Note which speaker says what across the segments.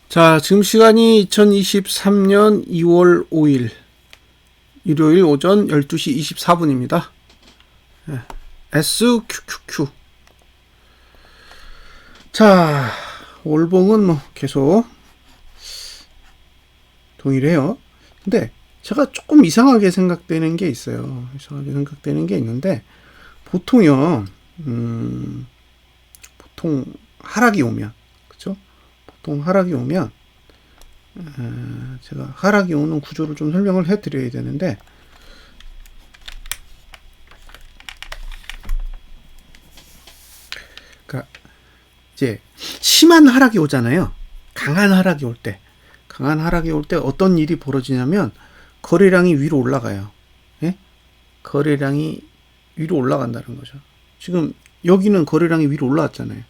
Speaker 1: 자, 지금 시간이 2023년 2월 5일 일요일 오전 12시 24분입니다. SQQQ. 자, 월봉은 뭐 계속 동일해요. 근데 제가 조금 이상하게 생각되는 게 있어요. 이상하게 생각되는 게 있는데, 보통요, 보통 하락이 오면, 그쵸? 보통 하락이 오면, 제가 하락이 오는 구조를 좀 설명을 해 드려야 되는데, 그러니까 이제 심한 하락이 오잖아요. 강한 하락이 올 때. 강한 하락이 올 때 어떤 일이 벌어지냐면 거래량이 위로 올라가요. 예? 거래량이 위로 올라간다는 거죠. 지금 여기는 거래량이 위로 올라왔잖아요.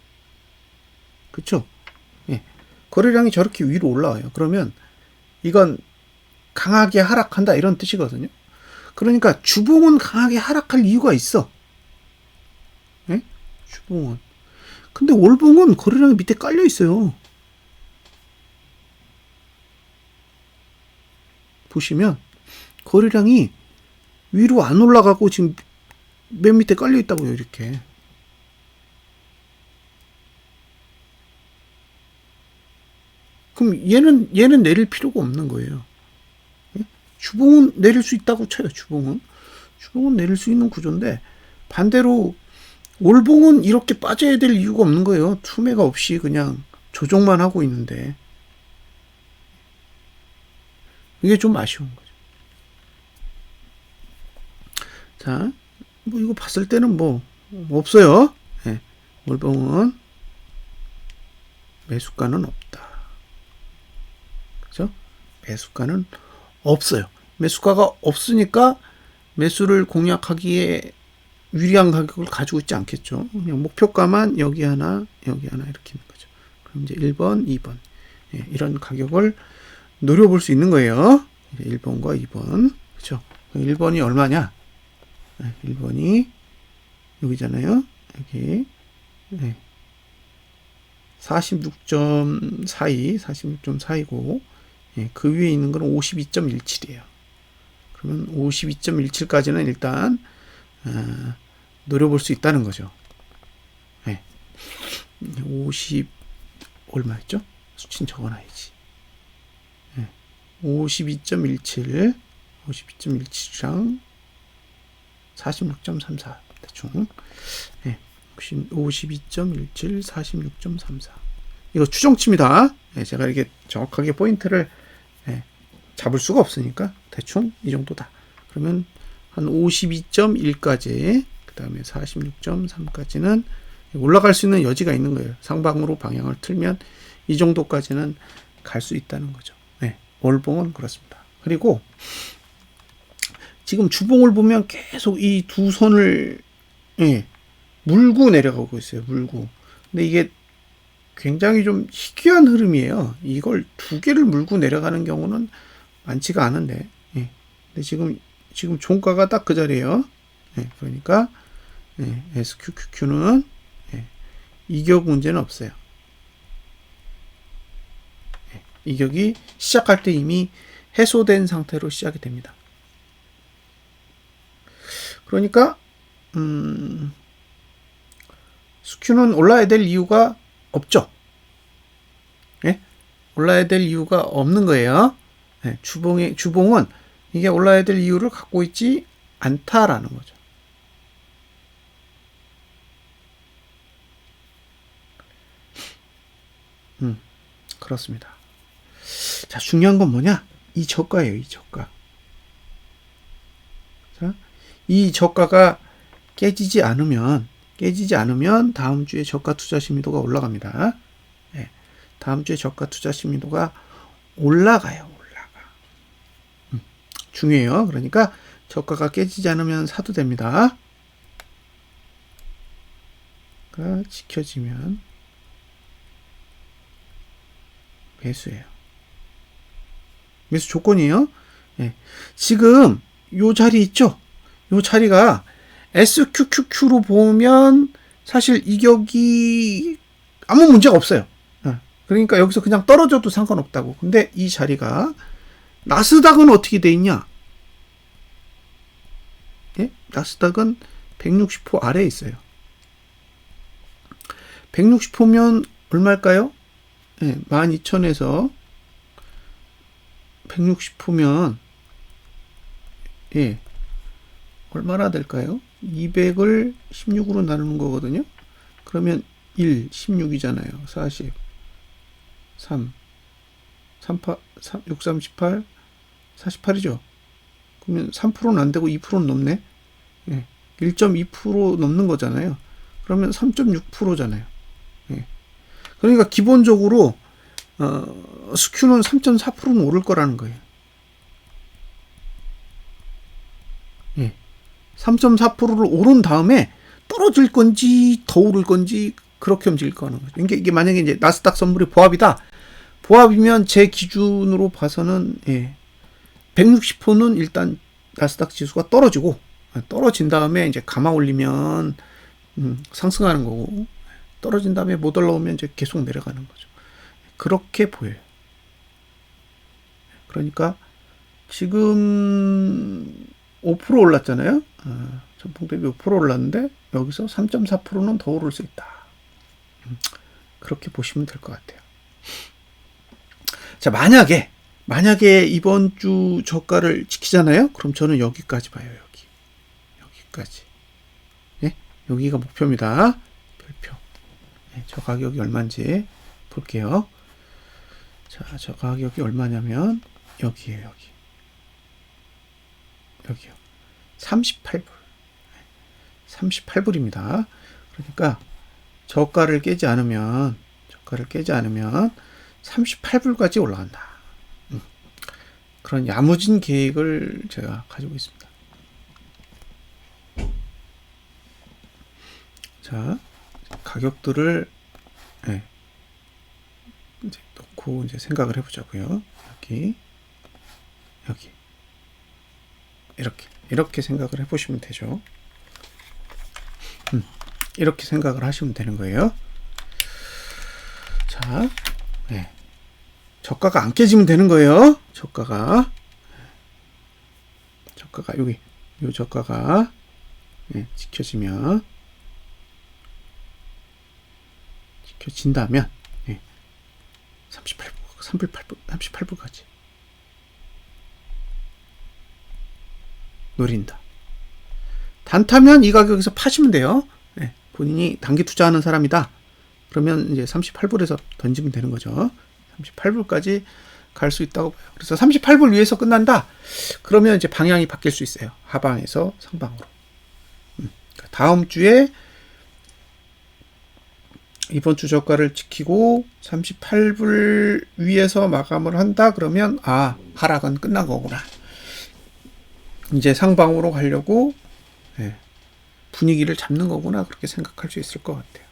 Speaker 1: 그쵸? 예. 거래량이 저렇게 위로 올라와요. 그러면 이건 강하게 하락한다 이런 뜻이거든요. 그러니까 주봉은 강하게 하락할 이유가 있어. 예? 주봉은. 근데 월봉은 거래량이 밑에 깔려 있어요. 보시면 거래량이 위로 안 올라가고 지금 맨 밑에 깔려 있다고요, 이렇게. 그럼 얘는 내릴 필요가 없는 거예요. 주봉은 내릴 수 있다고 쳐요, 주봉은. 주봉은 내릴 수 있는 구조인데, 반대로 월봉은 이렇게 빠져야 될 이유가 없는 거예요. 투매가 없이 그냥 조정만 하고 있는데. 이게 좀 아쉬운 거죠. 자, 뭐 이거 봤을 때는 뭐 없어요. 네, 월봉은 매수가는 없다. 그죠? 매수가는 없어요. 매수가가 없으니까 매수를 공략하기에 유리한 가격을 가지고 있지 않겠죠. 그냥 목표가만 여기 하나 이렇게 있는 거죠. 그럼 이제 1번, 2번 예, 이런 가격을 노려볼 수 있는 거예요. 1번과 2번. 그렇죠? 1번이 얼마냐? 1번이 여기잖아요. 여기 46.42고 그 위에 있는 건 52.17이에요. 그러면 52.17까지는 일단 노려볼 수 있다는 거죠. 50 얼마였죠? 수치는 적어놔야지. 52.17 52.17이랑 46.34 대충 52.17 46.34 이거 추정치입니다. 제가 이렇게 정확하게 포인트를 잡을 수가 없으니까 대충 이 정도다. 그러면 한 52.1까지 그 다음에 46.3까지는 올라갈 수 있는 여지가 있는 거예요. 상방으로 방향을 틀면 이 정도까지는 갈 수 있다는 거죠. 월봉은 그렇습니다. 그리고 지금 주봉을 보면 계속 이 두 손을 물고 내려가고 있어요. 물고. 근데 이게 굉장히 좀 희귀한 흐름이에요. 이걸 두 개를 물고 내려가는 경우는 많지가 않은데. 근데 지금 종가가 딱 그 자리에요. 그러니까 SQQQ는 이격 문제는 없어요. 이격이 시작할 때 이미 해소된 상태로 시작이 됩니다. 그러니까 SQ는 올라야 될 이유가 없죠. 올라야 될 이유가 없는 거예요. 주봉은 이게 올라야 될 이유를 갖고 있지 않다라는 거죠. 그렇습니다. 자, 중요한 건 뭐냐? 이 저가예요, 이 저가. 자, 이 저가가 깨지지 않으면 다음 주에 저가 투자 심리도가 올라갑니다. 다음 주에 저가 투자 심리도가 올라가요. 중요해요. 그러니까 저가가 깨지지 않으면 사도 됩니다. 그러니까 지켜지면 매수예요. 매수 조건이에요. 지금 요 자리 있죠? 요 자리가 SQQQ로 보면 사실 이격이 아무 문제가 없어요. 그러니까 여기서 그냥 떨어져도 상관없다고. 근데 이 자리가 나스닥은 어떻게 돼 있냐? 예? 나스닥은 160호 아래에 있어요. 160호면 얼마일까요? 예, 12,000에서 160호면 예, 얼마나 될까요? 200을 16으로 나누는 거거든요. 그러면 1, 16이잖아요. 40, 3, 6, 38, 48이죠. 그러면 3%는 안 되고 2%는 넘네. 예, 1.2% 넘는 거잖아요. 그러면 3.6%잖아요. 예. 그러니까 기본적으로 스큐는 3.4%는 오를 거라는 거예요. 예. 3.4%를 오른 다음에 떨어질 건지 더 오를 건지 그렇게 움직일 거라는 거죠. 이게 만약에 이제 나스닥 선물이 보합이다. 보합이면 제 기준으로 봐서는 예. 160호는 일단 나스닥 지수가 떨어지고 떨어진 다음에 이제 감아 올리면 상승하는 거고 떨어진 다음에 못 올라오면 이제 계속 내려가는 거죠. 그렇게 보여요. 그러니까 지금 5% 올랐잖아요. 전통 대비 5% 올랐는데 여기서 3.4%는 더 오를 수 있다. 그렇게 보시면 될 것 같아요. 자, 만약에 이번 주 저가를 지키잖아요. 그럼 저는 여기까지 봐요. 여기까지. 예? 여기가 목표입니다. 별표. 예, 저 가격이 얼마인지 볼게요. 자, 저 가격이 얼마냐면 여기에요. 여기요. 38불. 38불입니다. 그러니까 저가를 깨지 않으면 38불까지 올라간다. 그런 야무진 계획을 제가 가지고 있습니다. 자, 가격들을 네, 이제 놓고 이제 생각을 해보자고요. 여기 이렇게 생각을 해보시면 되죠. 이렇게 생각을 하시면 되는 거예요. 자, 네. 저가가 안 깨지면 되는 거예요. 저가가 여기 요 저가가 네, 지켜진다면 네, 38불까지 노린다. 단타면 이 가격에서 파시면 돼요. 네, 본인이 단기 투자하는 사람이다. 그러면 이제 38불에서 던지면 되는 거죠. 38불까지 갈 수 있다고 봐요. 그래서 38불 위에서 끝난다. 그러면 이제 방향이 바뀔 수 있어요. 하방에서 상방으로. 다음 주에 이번 주 저가를 지키고 38불 위에서 마감을 한다. 그러면 하락은 끝난 거구나. 이제 상방으로 가려고 분위기를 잡는 거구나. 그렇게 생각할 수 있을 것 같아요.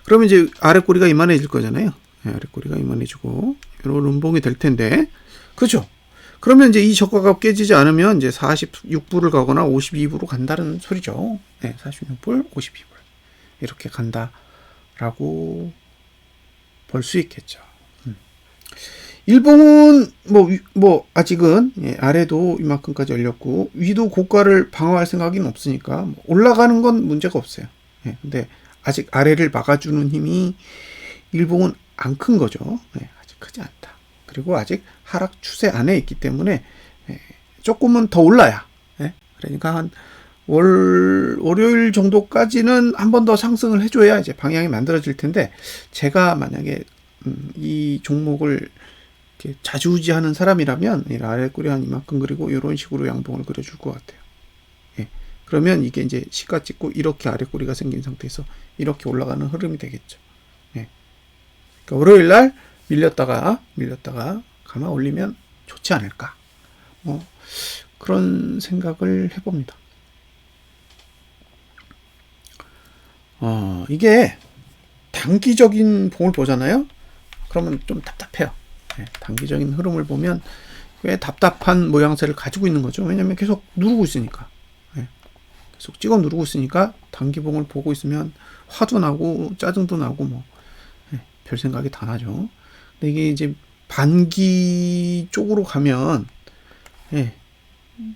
Speaker 1: 그러면 이제 아래 꼬리가 이만해질 거잖아요. 아래 꼬리가 이만해지고 이런 음봉이 될 텐데, 그죠? 그러면 이제 이 저가가 깨지지 않으면 이제 46불을 가거나 52불로 간다는 소리죠. 46불, 52불 이렇게 간다라고 볼 수 있겠죠. 일봉은 뭐 아직은 아래도 이만큼까지 열렸고 위도 고가를 방어할 생각은 없으니까 올라가는 건 문제가 없어요. 근데 아직 아래를 막아주는 힘이 일봉은 안 큰 거죠. 아직 크지 않다. 그리고 아직 하락 추세 안에 있기 때문에 조금은 더 올라야. 그러니까 한 월요일 정도까지는 한 번 더 상승을 해줘야 이제 방향이 만들어질 텐데, 제가 만약에 이 종목을 이렇게 좌지우지하는 사람이라면 이 아래 꼬리 한 이만큼 그리고 이런 식으로 양봉을 그려줄 것 같아요. 그러면 이게 이제 시가 찍고 이렇게 아래 꼬리가 생긴 상태에서 이렇게 올라가는 흐름이 되겠죠. 그러니까 월요일 날 밀렸다가 감아 올리면 좋지 않을까. 그런 생각을 해봅니다. 이게 단기적인 봉을 보잖아요. 그러면 좀 답답해요. 단기적인 흐름을 보면 꽤 답답한 모양새를 가지고 있는 거죠. 왜냐면 계속 누르고 있으니까. 계속 찍어 누르고 있으니까 단기봉을 보고 있으면 화도 나고 짜증도 나고 별 생각이 다 나죠. 근데 이게 이제 반기 쪽으로 가면, 예,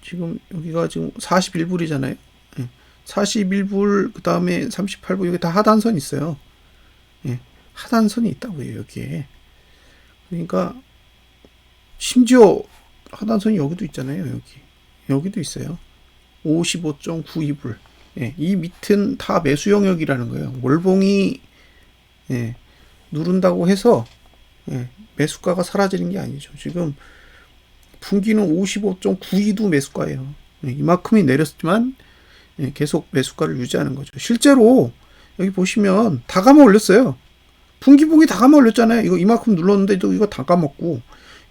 Speaker 1: 지금 여기가 지금 41불이잖아요. 예, 41불, 그 다음에 38불, 여기 다 하단선이 있어요. 예, 하단선이 있다고요, 여기에. 그러니까, 심지어 하단선이 여기도 있잖아요, 여기도 있어요. 55.92불. 예, 이 밑은 다 매수 영역이라는 거예요. 월봉이, 예, 누른다고 해서, 예, 매수가가 사라지는 게 아니죠. 지금, 분기는 55.92도 매수가예요. 예, 이만큼이 내렸지만, 예, 계속 매수가를 유지하는 거죠. 실제로, 여기 보시면, 다 감아 올렸어요. 분기봉이 다 감아 올렸잖아요. 이거 이만큼 눌렀는데, 또 이거 다 감았고,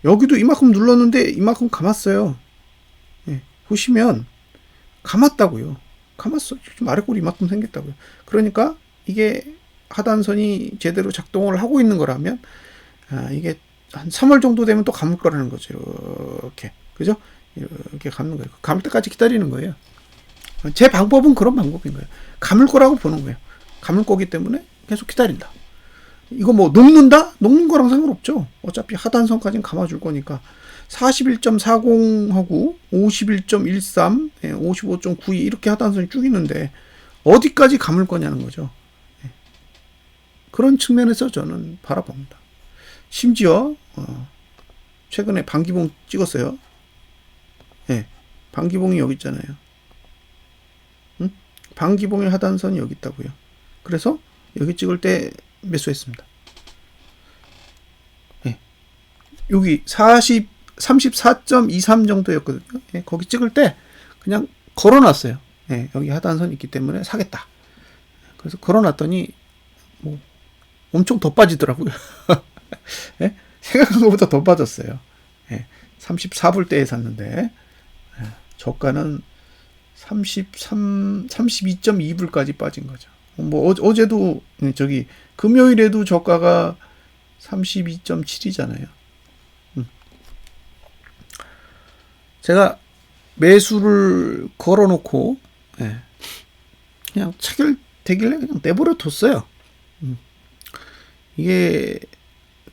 Speaker 1: 여기도 이만큼 눌렀는데, 이만큼 감았어요. 예, 보시면, 감았다고요. 감았어. 지금 아래꼴이 이만큼 생겼다고요. 그러니까 이게 하단선이 제대로 작동을 하고 있는 거라면, 이게 한 3월 정도 되면 또 감을 거라는 거죠. 이렇게. 그죠? 이렇게 감는 거예요. 감을 때까지 기다리는 거예요. 제 방법은 그런 방법인 거예요. 감을 거라고 보는 거예요. 감을 거기 때문에 계속 기다린다. 이거 뭐 녹는다? 녹는 거랑 상관없죠. 어차피 하단선까지는 감아줄 거니까. 41.40하고 51.13, 55.92 이렇게 하단선이 쭉 있는데 어디까지 감을 거냐는 거죠. 그런 측면에서 저는 바라봅니다. 심지어 최근에 반기봉 찍었어요. 예, 반기봉이 여기 있잖아요. 응? 반기봉의 하단선이 여기 있다고요. 그래서 여기 찍을 때 매수했습니다. 예, 여기 34.23 정도였거든요. 예, 거기 찍을 때 그냥 걸어놨어요. 예, 여기 하단선 있기 때문에 사겠다. 그래서 걸어놨더니 뭐 엄청 더 빠지더라고요. 예? 생각한 것보다 더 빠졌어요. 예, 34불 때에 샀는데 예, 저가는 32.2불까지 빠진 거죠. 뭐 어제도 저기 금요일에도 저가가 32.7이잖아요. 제가 매수를 걸어놓고, 예, 그냥 체결되길래 그냥 내버려 뒀어요. 이게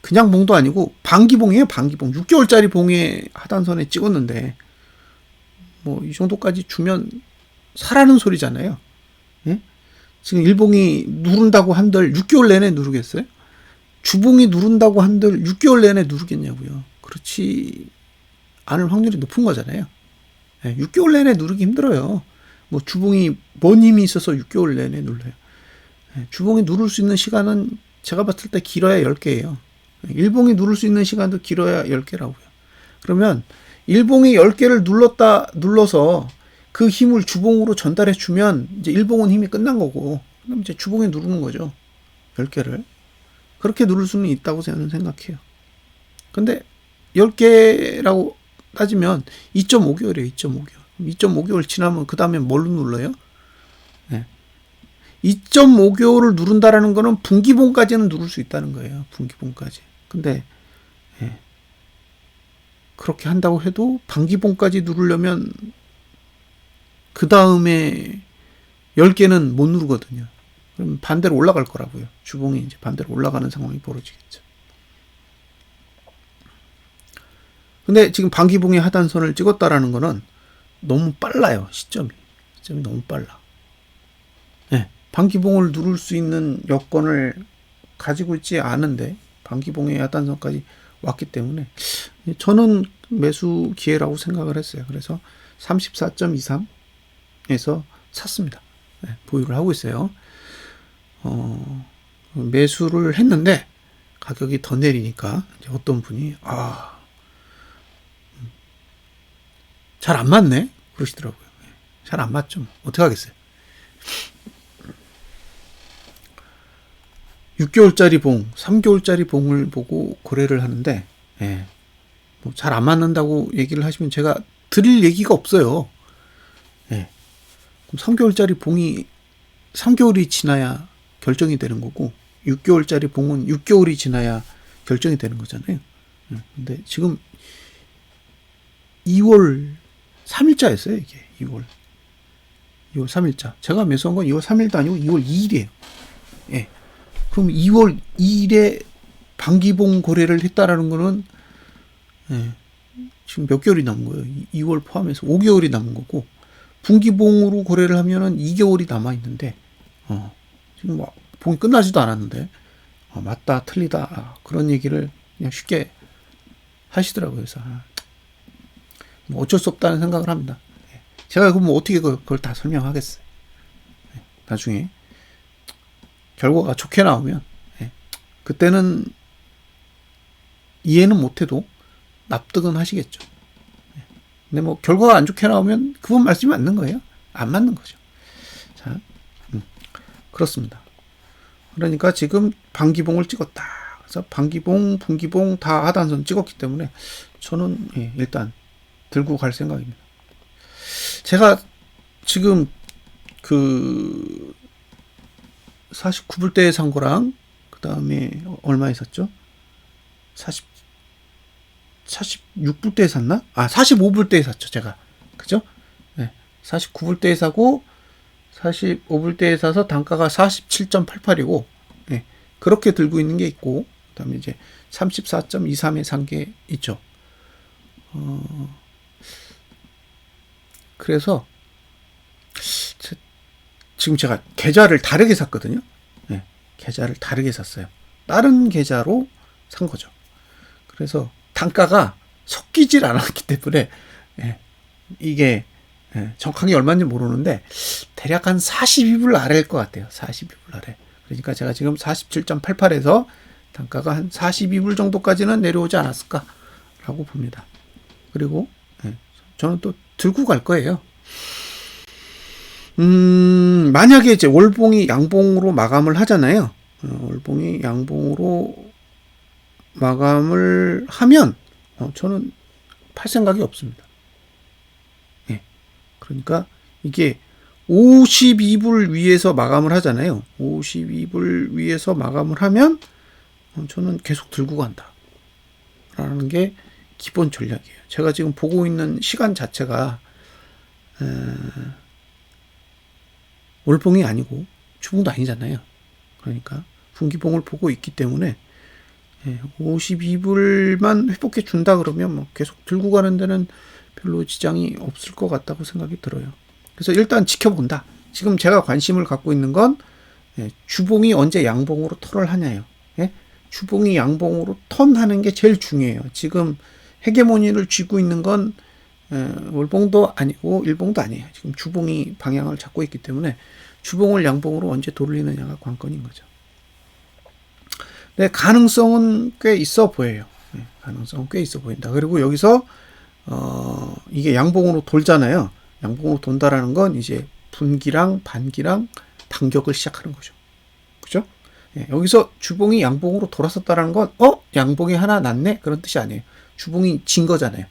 Speaker 1: 그냥 봉도 아니고 반기봉이에요. 반기봉. 6개월짜리 봉에 하단선에 찍었는데 뭐 이 정도까지 주면 사라는 소리잖아요. 예? 지금 일봉이 누른다고 한들 6개월 내내 누르겠어요? 주봉이 누른다고 한들 6개월 내내 누르겠냐고요. 그렇지 않을 확률이 높은 거잖아요. 6개월 내내 누르기 힘들어요. 뭐 주봉이 뭔 힘이 있어서 6개월 내내 눌러요. 주봉이 누를 수 있는 시간은 제가 봤을 때 길어야 10개예요. 일봉이 누를 수 있는 시간도 길어야 10개라고요. 그러면 일봉이 10개를 눌러서 그 힘을 주봉으로 전달해 주면 이제 일봉은 힘이 끝난 거고, 그럼 이제 주봉에 누르는 거죠. 10개를. 그렇게 누를 수는 있다고 저는 생각해요. 근데 10개라고 따지면 2.5개월이에요. 2.5개월. 2.5개월 지나면 그 다음에 뭘로 눌러요? 네. 2.5개월을 누른다라는 거는 분기봉까지는 누를 수 있다는 거예요. 분기봉까지. 근데 예, 그렇게 한다고 해도 반기봉까지 누르려면 그 다음에 10개는 못 누르거든요. 그럼 반대로 올라갈 거라고요. 주봉이 이제 반대로 올라가는 상황이 벌어지겠죠. 근데 지금 반기봉의 하단선을 찍었다라는 거는 너무 빨라요. 시점이 너무 빨라. 네, 반기봉을 누를 수 있는 여건을 가지고 있지 않은데 반기봉의 하단선까지 왔기 때문에 저는 매수 기회라고 생각을 했어요. 그래서 34.23에서 샀습니다. 네, 보유를 하고 있어요. 매수를 했는데 가격이 더 내리니까 이제 어떤 분이 잘 안 맞네 그러시더라고요. 잘 안 맞죠. 어떻게 하겠어요. 6개월짜리 봉, 3개월짜리 봉을 보고 거래를 하는데 뭐 잘 안 맞는다고 얘기를 하시면 제가 드릴 얘기가 없어요. 그럼 3개월짜리 봉이 3개월이 지나야 결정이 되는 거고 6개월짜리 봉은 6개월이 지나야 결정이 되는 거잖아요. 근데 지금 2월 3일자였어요. 이게 2월 3일자. 제가 매수한 건 2월 3일도 아니고 2월 2일이에요. 예. 그럼 2월 2일에 반기봉 거래를 했다라는 거는 예, 지금 몇 개월이 남은 거예요. 2월 포함해서 5개월이 남은 거고 분기봉으로 거래를 하면은 2개월이 남아 있는데 지금 뭐 봉이 끝나지도 않았는데 맞다 틀리다 그런 얘기를 그냥 쉽게 하시더라고요. 그래서 뭐 어쩔 수 없다는 생각을 합니다. 제가 그럼 뭐 어떻게 그걸 다 설명하겠어요. 나중에 결과가 좋게 나오면 그때는 이해는 못해도 납득은 하시겠죠. 근데 뭐 결과가 안 좋게 나오면 그분 말씀이 맞는 거예요. 안 맞는 거죠. 자, 그렇습니다. 그러니까 지금 반기봉을 찍었다. 그래서 반기봉, 분기봉 다 하단선 찍었기 때문에 저는 일단 들고 갈 생각입니다. 제가 지금 그 49불대에 산 거랑 그 다음에 얼마에 샀죠? 46불대에 샀나? 45불대에 샀죠, 제가. 그죠? 네. 49불대에 사고 45불대에 사서 단가가 47.88이고 네. 그렇게 들고 있는 게 있고 그다음에 이제 34.23에 산 게 있죠. 그래서 지금 제가 계좌를 다르게 샀거든요. 네. 계좌를 다르게 샀어요. 다른 계좌로 산 거죠. 그래서 단가가 섞이질 않았기 때문에 이게 정확하게 얼마인지 모르는데 대략 한 42불 아래일 것 같아요. 42불 아래. 그러니까 제가 지금 47.88에서 단가가 한 42불 정도까지는 내려오지 않았을까라고 봅니다. 그리고 저는 또 들고 갈 거예요. 만약에 이제 월봉이 양봉으로 마감을 하잖아요. 월봉이 양봉으로 마감을 하면 저는 팔 생각이 없습니다. 그러니까 이게 52불 위에서 마감을 하잖아요. 52불 위에서 마감을 하면 저는 계속 들고 간다 라는 게 기본 전략이에요. 제가 지금 보고 있는 시간 자체가 월봉이 아니고 주봉도 아니잖아요. 그러니까 분기봉을 보고 있기 때문에 52불만 회복해 준다 그러면 뭐 계속 들고 가는 데는 별로 지장이 없을 것 같다고 생각이 들어요. 그래서 일단 지켜본다. 지금 제가 관심을 갖고 있는 건 주봉이 언제 양봉으로 턴을 하냐요. 주봉이 양봉으로 턴하는 게 제일 중요해요. 지금 헤게모니를 쥐고 있는 건 월봉도 아니고 일봉도 아니에요. 지금 주봉이 방향을 잡고 있기 때문에 주봉을 양봉으로 언제 돌리느냐가 관건인 거죠. 네, 가능성은 꽤 있어 보여요. 가능성은 꽤 있어 보인다. 그리고 여기서 이게 양봉으로 돌잖아요. 양봉으로 돈다라는 건 이제 분기랑 반기랑 반격을 시작하는 거죠. 그죠? 여기서 주봉이 양봉으로 돌았었다라는 건 양봉이 하나 났네? 그런 뜻이 아니에요. 주봉이 진 거잖아요.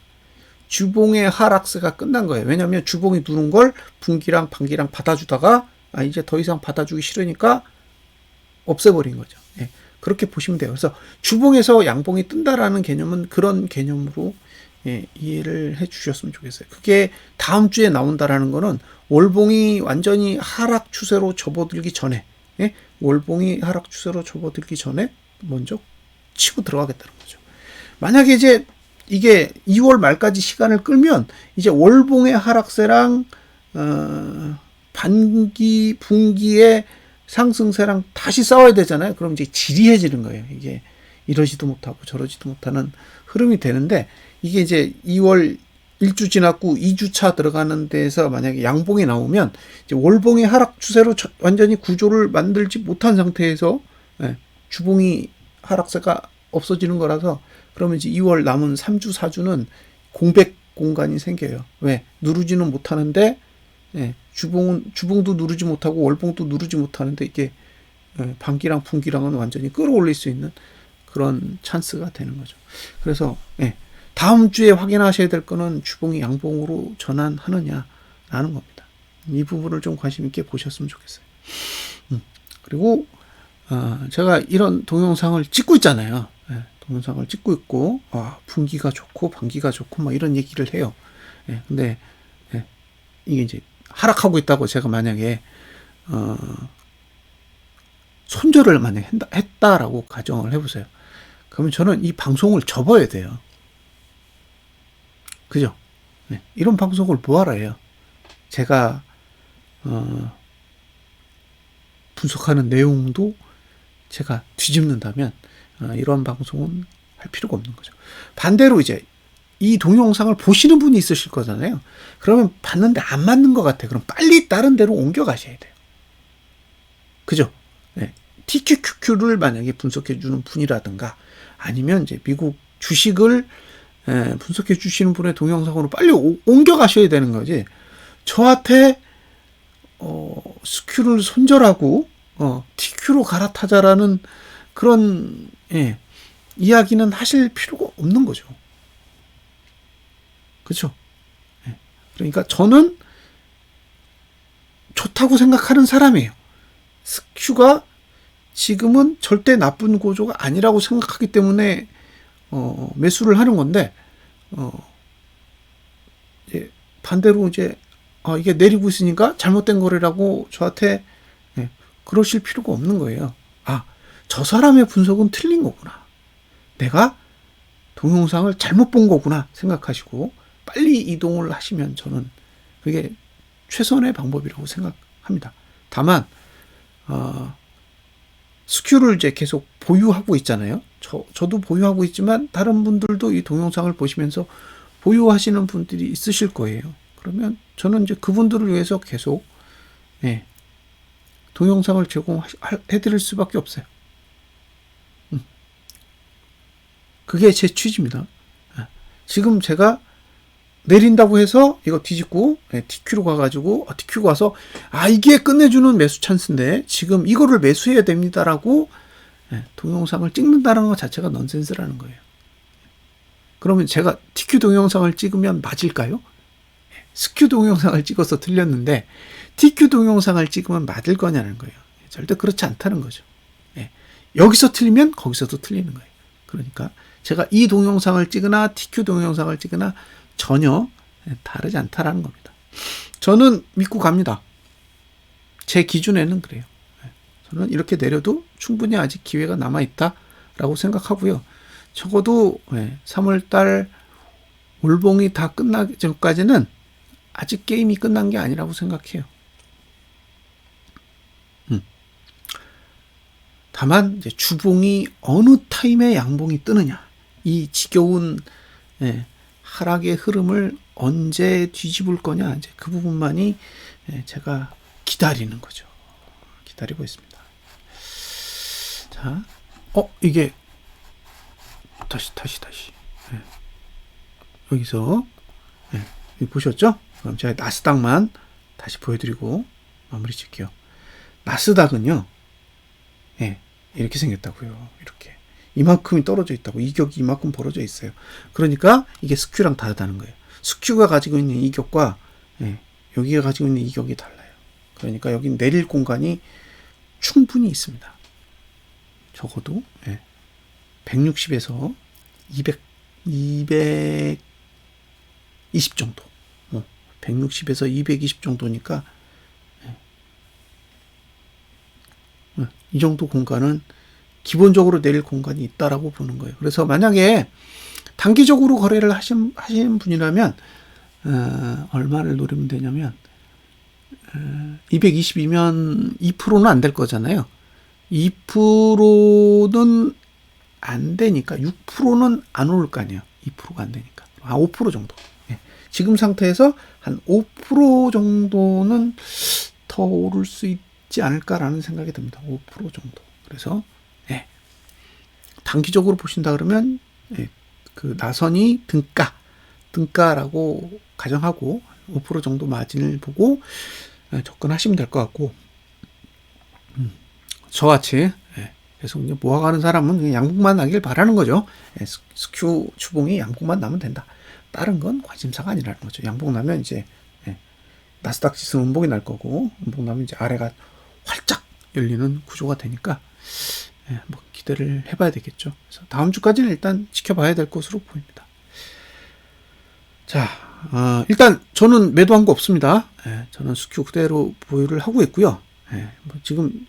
Speaker 1: 주봉의 하락세가 끝난 거예요. 왜냐하면 주봉이 누른 걸 분기랑 반기랑 받아주다가 이제 더 이상 받아주기 싫으니까 없애버린 거죠. 그렇게 보시면 돼요. 그래서 주봉에서 양봉이 뜬다라는 개념은 그런 개념으로 이해를 해 주셨으면 좋겠어요. 그게 다음 주에 나온다라는 거는 월봉이 완전히 하락 추세로 접어들기 전에 월봉이 하락 추세로 접어들기 전에 먼저 치고 들어가겠다는 거죠. 만약에 이제 이게 2월 말까지 시간을 끌면 이제 월봉의 하락세랑 반기 분기의 상승세랑 다시 싸워야 되잖아요. 그럼 이제 지리해지는 거예요. 이게 이러지도 못하고 저러지도 못하는 흐름이 되는데 이게 이제 2월 1주 지났고 2주차 들어가는 데에서 만약에 양봉이 나오면 이제 월봉의 하락 추세로 완전히 구조를 만들지 못한 상태에서 주봉이 하락세가 없어지는 거라서 그러면 이제 2월 남은 3주 4주는 공백 공간이 생겨요. 왜? 누르지는 못하는데 주봉도 누르지 못하고 월봉도 누르지 못하는데 이게 반기랑 분기랑은 완전히 끌어올릴 수 있는 그런 찬스가 되는 거죠. 그래서 다음 주에 확인하셔야 될 거는 주봉이 양봉으로 전환하느냐라는 겁니다. 이 부분을 좀 관심 있게 보셨으면 좋겠어요. 그리고 제가 이런 동영상을 찍고 있잖아요. 동영상을 찍고 있고 분기가 좋고 반기가 좋고 막 이런 얘기를 해요. 근데 이게 이제 하락하고 있다고 제가 만약에 손절을 만약에 했다라고 가정을 해보세요. 그러면 저는 이 방송을 접어야 돼요. 그죠? 네. 이런 방송을 뭐하러 해요? 제가 분석하는 내용도 제가 뒤집는다면 이런 방송은 할 필요가 없는 거죠. 반대로 이제 이 동영상을 보시는 분이 있으실 거잖아요. 그러면 봤는데 안 맞는 것 같아. 그럼 빨리 다른 데로 옮겨 가셔야 돼요. 그죠? 네. TQQQ를 만약에 분석해 주는 분이라든가 아니면 이제 미국 주식을 분석해 주시는 분의 동영상으로 빨리 옮겨 가셔야 되는 거지. 저한테 스큐를 손절하고 TQ로 갈아타자라는 그런 이야기는 하실 필요가 없는 거죠. 그렇죠? 그러니까 저는 좋다고 생각하는 사람이에요. 스큐가 지금은 절대 나쁜 구조가 아니라고 생각하기 때문에 매수를 하는 건데 반대로 이제 이게 내리고 있으니까 잘못된 거래라고 저한테 그러실 필요가 없는 거예요. 저 사람의 분석은 틀린 거구나. 내가 동영상을 잘못 본 거구나 생각하시고 빨리 이동을 하시면 저는 그게 최선의 방법이라고 생각합니다. 다만 스큐를 이제 계속 보유하고 있잖아요. 저도 보유하고 있지만 다른 분들도 이 동영상을 보시면서 보유하시는 분들이 있으실 거예요. 그러면 저는 이제 그분들을 위해서 계속 동영상을 제공해드릴 수밖에 없어요. 그게 제 취지입니다. 지금 제가 내린다고 해서 이거 뒤집고 TQ로 가가지고 TQ가 와서 이게 끝내주는 매수 찬스인데 지금 이거를 매수해야 됩니다라고 동영상을 찍는다는 것 자체가 넌센스라는 거예요. 그러면 제가 TQ 동영상을 찍으면 맞을까요? 스큐 동영상을 찍어서 틀렸는데 TQ 동영상을 찍으면 맞을 거냐는 거예요. 절대 그렇지 않다는 거죠. 여기서 틀리면 거기서도 틀리는 거예요. 그러니까 제가 이 동영상을 찍으나 TQ 동영상을 찍으나 전혀 다르지 않다라는 겁니다. 저는 믿고 갑니다. 제 기준에는 그래요. 저는 이렇게 내려도 충분히 아직 기회가 남아있다라고 생각하고요. 적어도 3월달 올봉이 다 끝나기 전까지는 아직 게임이 끝난 게 아니라고 생각해요. 다만 이제 주봉이 어느 타임에 양봉이 뜨느냐, 이 지겨운 하락의 흐름을 언제 뒤집을 거냐, 이제 그 부분만이 제가 기다리는 거죠. 기다리고 있습니다. 자, 이게 다시. 여기서 여기 보셨죠? 그럼 제가 나스닥만 다시 보여드리고 마무리 짓게요. 나스닥은요, 이렇게 생겼다고요. 이렇게 이만큼이 떨어져 있다고. 이격이 이만큼 벌어져 있어요. 그러니까 이게 스큐랑 다르다는 거예요. 스큐가 가지고 있는 이격과 여기가 가지고 있는 이격이 달라요. 그러니까 여기 내릴 공간이 충분히 있습니다. 적어도 160에서 220 정도. 160에서 220 정도니까 이 정도 공간은 기본적으로 내릴 공간이 있다라고 보는 거예요. 그래서 만약에 단기적으로 거래를 하신 분이라면 얼마를 노리면 되냐면 222면 2%는 안 될 거잖아요. 2%는 안 되니까 6%는 안 오를 거 아니에요. 2%가 안 되니까 5% 정도. 지금 상태에서 한 5% 정도는 더 오를 수 있지 않을까라는 생각이 듭니다. 5% 정도. 그래서 단기적으로 보신다 그러면 그 나선이 등가라고 가정하고 5% 정도 마진을 보고 접근하시면 될 것 같고, 저같이 계속 이제 모아가는 사람은 그냥 양봉만 나길 바라는 거죠. 스큐 주봉이 양봉만 나면 된다. 다른 건 관심사가 아니라는 거죠. 양봉 나면 이제 나스닥 지수는 음봉이 날 거고, 음봉 나면 이제 아래가 활짝 열리는 구조가 되니까 뭐 기대를 해봐야 되겠죠. 그래서 다음 주까지는 일단 지켜봐야 될 것으로 보입니다. 자, 일단 저는 매도한 거 없습니다. 저는 스큐 그대로 보유를 하고 있고요. 뭐 지금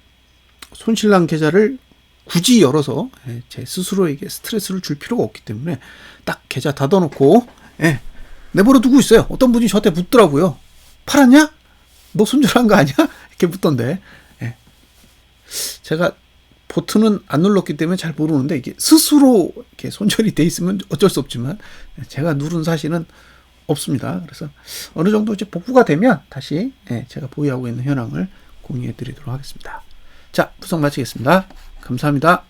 Speaker 1: 손실난 계좌를 굳이 열어서 제 스스로에게 스트레스를 줄 필요가 없기 때문에 딱 계좌 닫아놓고 내버려 두고 있어요. 어떤 분이 저한테 묻더라고요. 팔았냐? 너 손절한 거 아니야? 이렇게 묻던데 제가 버튼은 안 눌렀기 때문에 잘 모르는데 이게 스스로 이렇게 손절이 돼 있으면 어쩔 수 없지만 제가 누른 사실은 없습니다. 그래서 어느 정도 이제 복구가 되면 다시 제가 보유하고 있는 현황을 공유해 드리도록 하겠습니다. 자, 분석 마치겠습니다. 감사합니다.